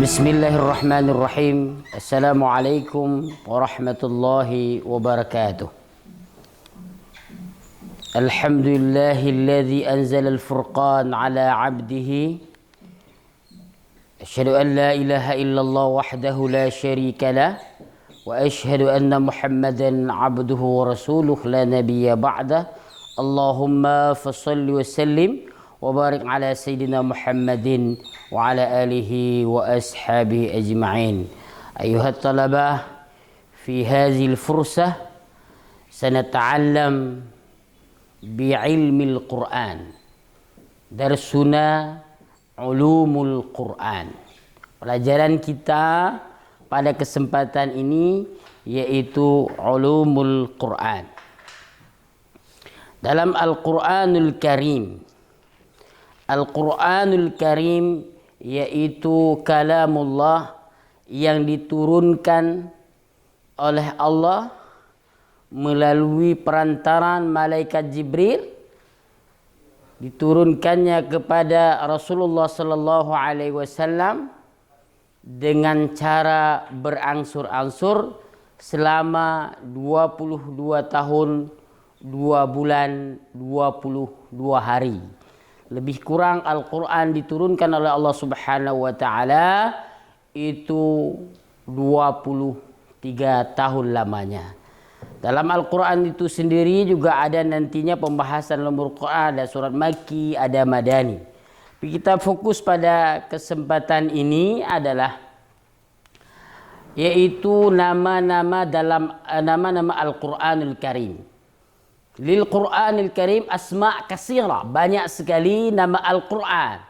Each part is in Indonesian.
Bismillahirrahmanirrahim. Assalamualaikum warahmatullahi wabarakatuh. Alhamdulillahilladzi anzala al-furqan ala 'abdihi. Asyhadu an la ilaha illallah wahdahu la syarika lah wa asyhadu anna Muhammadan 'abduhu wa rasuluh la nabiyya ba'da. Allahumma fashalli wa sallim wa barik ala sayyidina Muhammadin wa ala alihi wa ashabihi ajma'in. Ayuhat talabah, fi hadhihi al-fursah sanata'allam bi'ilmil Qur'an. Darsuna ulumul Qur'an. Pelajaran kita pada kesempatan ini yaitu ulumul Qur'an. Dalam Al-Qur'anul Karim, Al-Quranul Karim yaitu kalamullah yang diturunkan oleh Allah melalui perantaran malaikat Jibril, diturunkannya kepada Rasulullah sallallahu alaihi wasallam dengan cara berangsur-angsur selama 22 tahun 2 bulan 22 hari. Lebih kurang Al-Quran diturunkan oleh Allah Subhanahu wa Ta'ala itu 23 tahun lamanya. Dalam Al-Quran itu sendiri juga ada nantinya pembahasan lemur Quran, ada surat Makki, ada Madani. Tapi kita fokus pada kesempatan ini adalah yaitu nama-nama dalam nama-nama Al-Quranul Karim. Lil Qur'anil Karim asma' katsira, banyak sekali nama Al-Qur'an.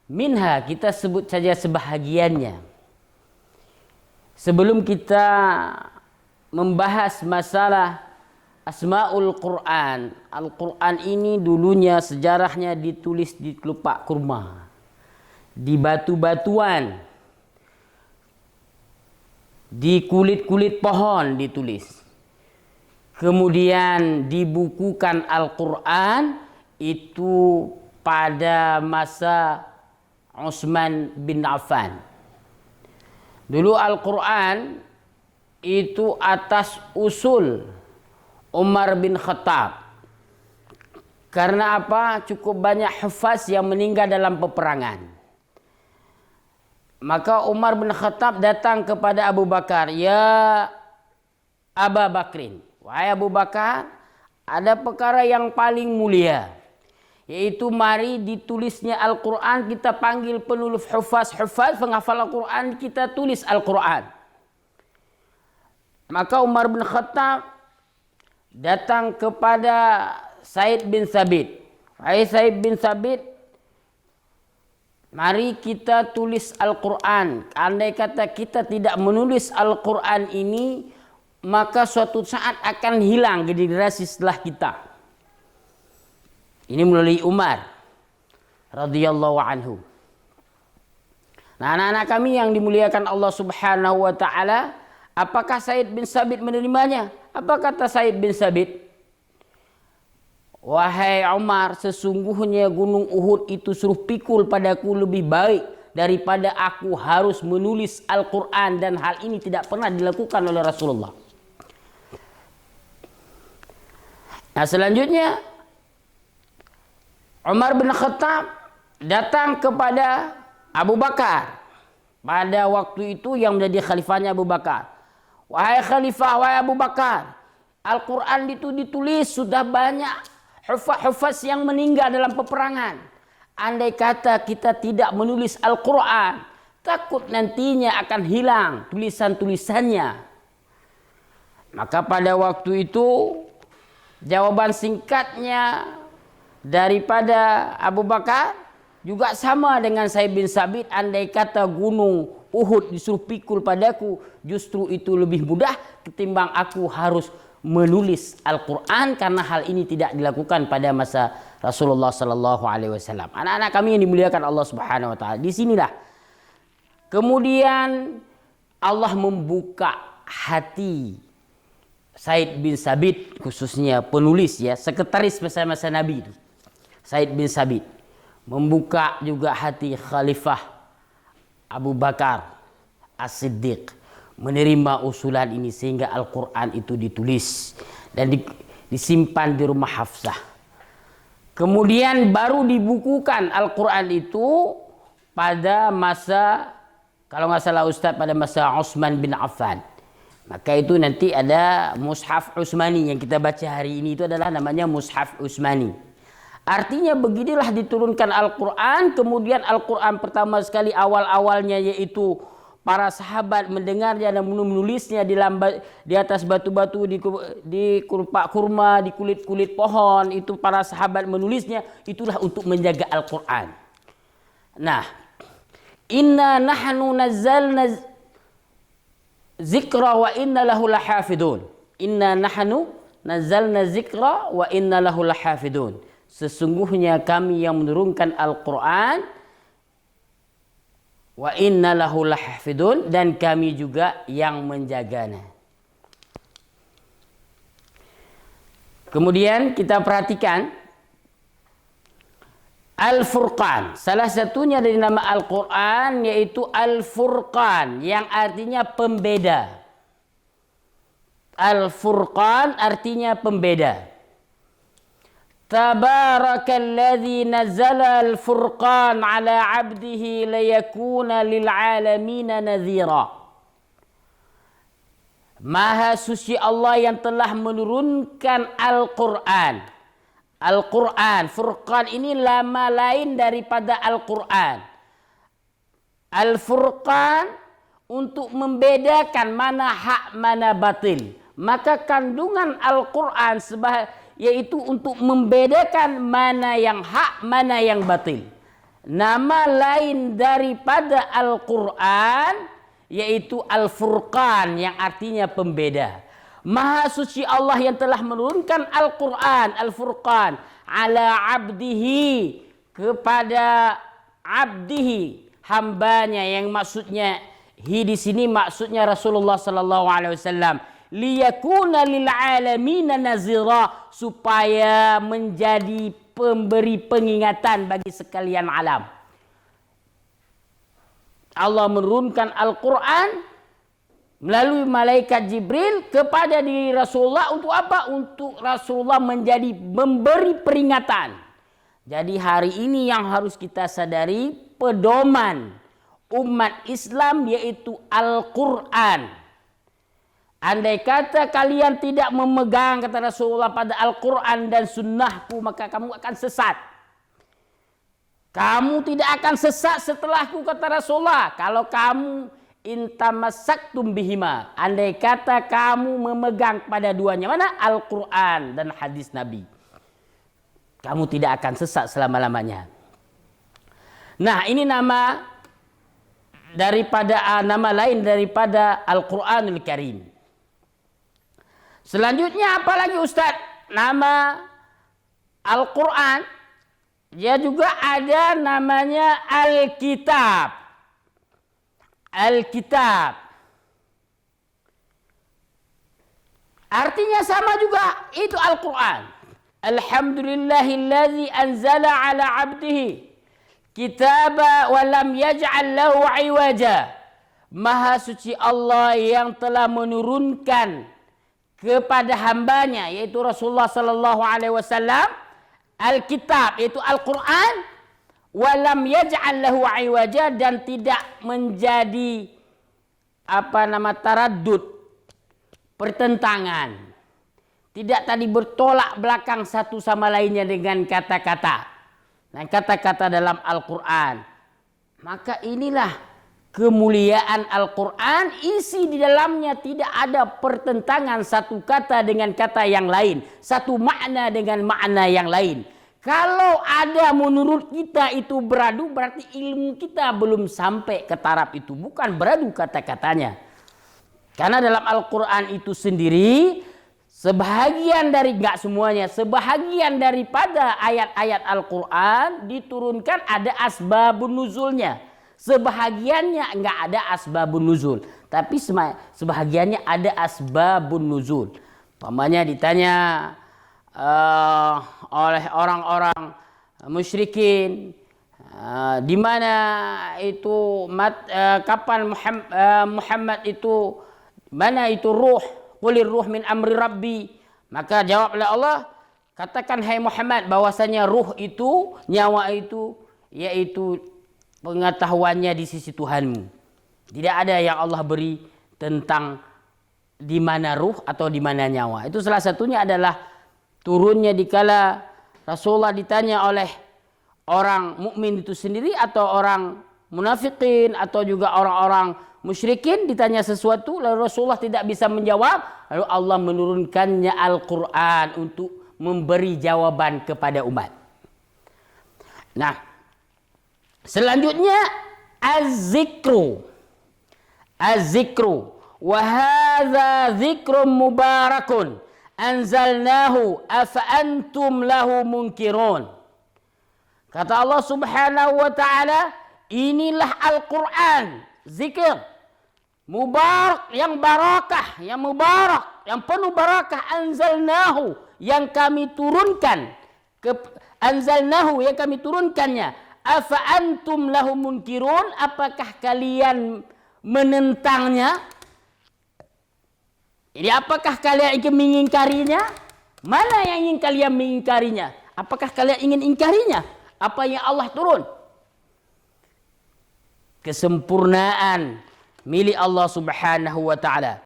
Minha kita sebut saja sebahagiannya. Sebelum kita membahas masalah Asma'ul Qur'an, Al-Qur'an ini dulunya sejarahnya ditulis di kelopak kurma, di batu-batuan, di kulit-kulit pohon ditulis. Kemudian dibukukan Al-Quran itu pada masa Utsman bin Affan. Dulu Al-Quran itu atas usul Umar bin Khattab. Karena apa? Cukup banyak hufaz yang meninggal dalam peperangan. Maka Umar bin Khattab datang kepada Abu Bakar, "Ya Aba Bakrin, wahai Abu Bakar, ada perkara yang paling mulia, yaitu mari ditulisnya Al-Quran, kita panggil penulis hufaz penghafal Al-Quran, kita tulis Al-Quran." Maka Umar bin Khattab datang kepada Said bin Sabit, "Wahai Said bin Sabit, mari kita tulis Al-Quran. Andai kata kita tidak menulis Al-Quran ini, maka suatu saat akan hilang generasi setelah kita." Ini melalui Umar radhiyallahu anhu. Nah, anak-anak kami yang dimuliakan Allah Subhanahu wa Ta'ala, apakah Said bin Sabit menerimanya? Apa kata Said bin Sabit? "Wahai Umar, sesungguhnya gunung Uhud itu suruh pikul padaku lebih baik daripada aku harus menulis Al-Quran, dan hal ini tidak pernah dilakukan oleh Rasulullah." Nah, selanjutnya Umar bin Khattab datang kepada Abu Bakar pada waktu itu yang menjadi khalifahnya Abu Bakar. "Wahai khalifah, wahai Abu Bakar, Al-Quran itu ditulis, sudah banyak hufaz yang meninggal dalam peperangan. Andai kata kita tidak menulis Al-Quran, takut nantinya akan hilang tulisan-tulisannya." Maka pada waktu itu jawaban singkatnya daripada Abu Bakar juga sama dengan Said bin Sabit, "Andai kata gunung Uhud disuruh pikul padaku, justru itu lebih mudah ketimbang aku harus menulis Al-Quran, karena hal ini tidak dilakukan pada masa Rasulullah sallallahu alaihi wasallam." Anak-anak kami yang dimuliakan Allah Subhanahu wa Ta'ala, disinilah kemudian Allah membuka hati Said bin Sabit, khususnya penulis ya, sekretaris masa-masa Nabi itu, Said bin Sabit, membuka juga hati Khalifah Abu Bakar As-Siddiq menerima usulan ini sehingga Al-Quran itu ditulis dan disimpan di rumah Hafsah. Kemudian baru dibukukan Al-Quran itu pada masa, kalau nggak salah Ustaz, pada masa Utsman bin Affan. Maka itu nanti ada Mushaf Utsmani yang kita baca hari ini, itu adalah namanya Mushaf Utsmani. Artinya beginilah diturunkan Al-Quran. Kemudian Al-Quran pertama sekali awal-awalnya yaitu para sahabat mendengarnya dan menulisnya di atas batu-batu, di kurpa kurma, di kulit-kulit pohon. Itu para sahabat menulisnya, itulah untuk menjaga Al-Quran. Nah, inna nahnu nazzalna zikra wa inna lahu lahafidun. Inna nahnu nazzalna zikra wa inna lahu lahafidun. Sesungguhnya kami yang menurunkan Al-Quran, wa inna lahu lahafidun, dan kami juga yang menjaganya. Kemudian kita perhatikan Al-Furqan. Salah satunya dari nama Al-Quran yaitu Al-Furqan, yang artinya pembeda. Al-Furqan artinya pembeda. Tabarakalladzi nazzala al-furqan ala 'abdihi liyakuna lil 'alamin nadhira. Maha suci Allah yang telah menurunkan Al-Quran. Al-Quran, Furqan ini nama lain daripada Al-Quran. Al-Furqan untuk membedakan mana hak mana batil. Maka kandungan Al-Quran yaitu untuk membedakan mana yang hak, mana yang batil. Nama lain daripada Al-Quran yaitu Al-Furqan, yang artinya pembeda. Maha suci Allah yang telah menurunkan Al-Quran, Al-Furqan, ala abdihi, kepada abdihi, hambanya, yang maksudnya hi di sini maksudnya Rasulullah sallallahu alaihi wasallam. Liyakuna lil alamin nazira, supaya menjadi pemberi pengingatan bagi sekalian alam. Allah menurunkan Al-Quran melalui malaikat Jibril kepada diri Rasulullah untuk apa? Untuk Rasulullah menjadi memberi peringatan. Jadi hari ini yang harus kita sadari, pedoman umat Islam yaitu Al-Quran. Andai kata kalian tidak memegang, kata Rasulullah, pada Al-Quran dan sunnahku, maka kamu akan sesat. Kamu tidak akan sesat setelahku, kata Rasulullah, kalau kamu intamasaktum bihima, andai kata kamu memegang pada duanya. Mana? Al-Quran dan hadis Nabi. Kamu tidak akan sesat selama-lamanya. Nah, ini nama lain daripada Al-Quranul Karim. Selanjutnya apa lagi Ustaz? Nama Al-Quran, dia juga ada namanya Al-Kitab. Al-Kitab artinya sama juga, itu Al-Quran. Alhamdulillahilladzi anzala ala abdihi kitaba wa lam yaj'al lahu 'iwaja. Maha suci Allah yang telah menurunkan kepada hambanya yaitu Rasulullah sallallahu alaihi wasallam Al-Kitab, yaitu Al-Quran, walam yaj'al lahu 'iwaja, dan tidak menjadi taraddud, pertentangan. Tidak tadi bertolak belakang satu sama lainnya dengan kata-kata. Dan kata-kata dalam Al-Quran. Maka inilah kemuliaan Al-Quran, isi di dalamnya tidak ada pertentangan satu kata dengan kata yang lain, satu makna dengan makna yang lain. Kalau ada menurut kita itu beradu, berarti ilmu kita belum sampai ke taraf itu, bukan beradu kata-katanya. Karena dalam Al-Quran itu sendiri, sebahagian dari, enggak semuanya, sebahagian daripada ayat-ayat Al-Quran diturunkan ada asbabun nuzulnya. Sebahagiannya enggak ada asbabun nuzul, tapi sebahagiannya ada asbabun nuzul. Pamannya ditanya oleh orang-orang musyrikin, Di mana itu kapan Muhammad itu, mana itu ruh? Qulir ruh min amri rabbi. Maka jawablah Allah, katakan hai Muhammad bahwasanya ruh itu, nyawa itu, yaitu pengetahuannya di sisi Tuhanmu. Tidak ada yang Allah beri tentang di mana ruh atau di mana nyawa. Itu salah satunya adalah turunnya dikala Rasulullah ditanya oleh orang mukmin itu sendiri atau orang munafikin atau juga orang-orang musyrikin, ditanya sesuatu lalu Rasulullah tidak bisa menjawab, lalu Allah menurunkannya Al-Quran untuk memberi jawaban kepada umat. Nah, selanjutnya az-zikru. Az-zikru wa hadza dzikrun mubarakun anzalnahu afa antum lahu munkirun. Kata Allah Subhanahu wa taala, inilah Al-Qur'an, zikir mubarak, yang barakah, yang mubarak, yang penuh barakah, anzalnahu, yang kami turunkan, anzalnahu, yang kami turunkannya, afa antum lahu munkirun, apakah kalian menentangnya? Jadi apakah kalian ingin mengingkarinya? Mana yang ingin kalian mengingkarinya? Apakah kalian ingin ingkarinya? Apa yang Allah turun? Kesempurnaan milik Allah Subhanahu wa taala.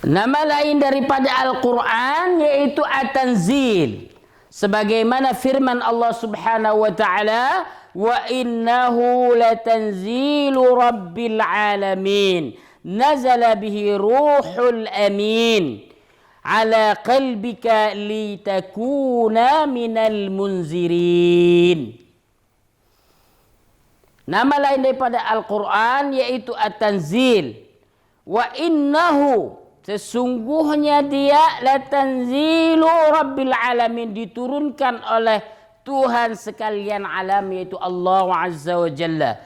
Nama lain daripada Al-Qur'an yaitu At-Tanzil. Sebagaimana firman Allah Subhanahu wa taala, wa innahu latanzilu rabbil alamin. Nazala bihi ruhul amin. Ala qalbika litakuna minal munzirin. Nama lain daripada Al-Quran yaitu At-Tanzil. Wa innahu, sesungguhnya dia latanzilu rabbil alamin, diturunkan oleh Tuhan sekalian alam yaitu Allah Azza wa Jalla.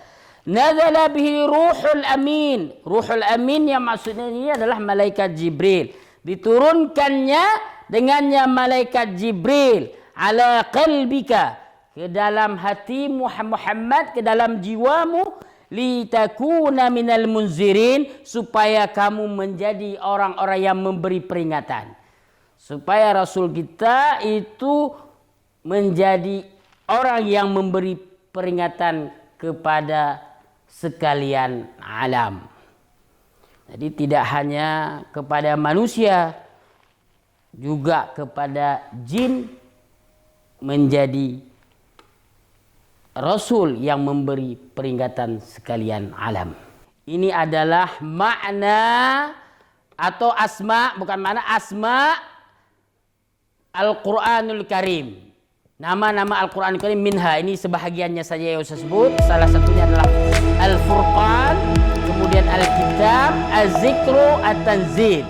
Nazala bihi ruhul amin. Ruhul amin yang maksudnya ini adalah malaikat Jibril. Diturunkannya dengannya malaikat Jibril ala qalbika, ke dalam hati Muhammad, ke dalam jiwamu, litakuna minal munzirin, supaya kamu menjadi orang-orang yang memberi peringatan, supaya Rasul kita itu menjadi orang yang memberi peringatan kepada sekalian alam. Jadi tidak hanya kepada manusia, juga kepada jin, menjadi Rasul yang memberi peringatan sekalian alam. Ini adalah makna atau asma, bukan makna, asma Al-Quranul Karim. Nama-nama Al-Quranul Karim minha, ini sebahagiannya saja yang saya sebut. Salah satunya adalah Al-Furqan, kemudian Al-Kitab, Az-Zikru, At-Tanzil.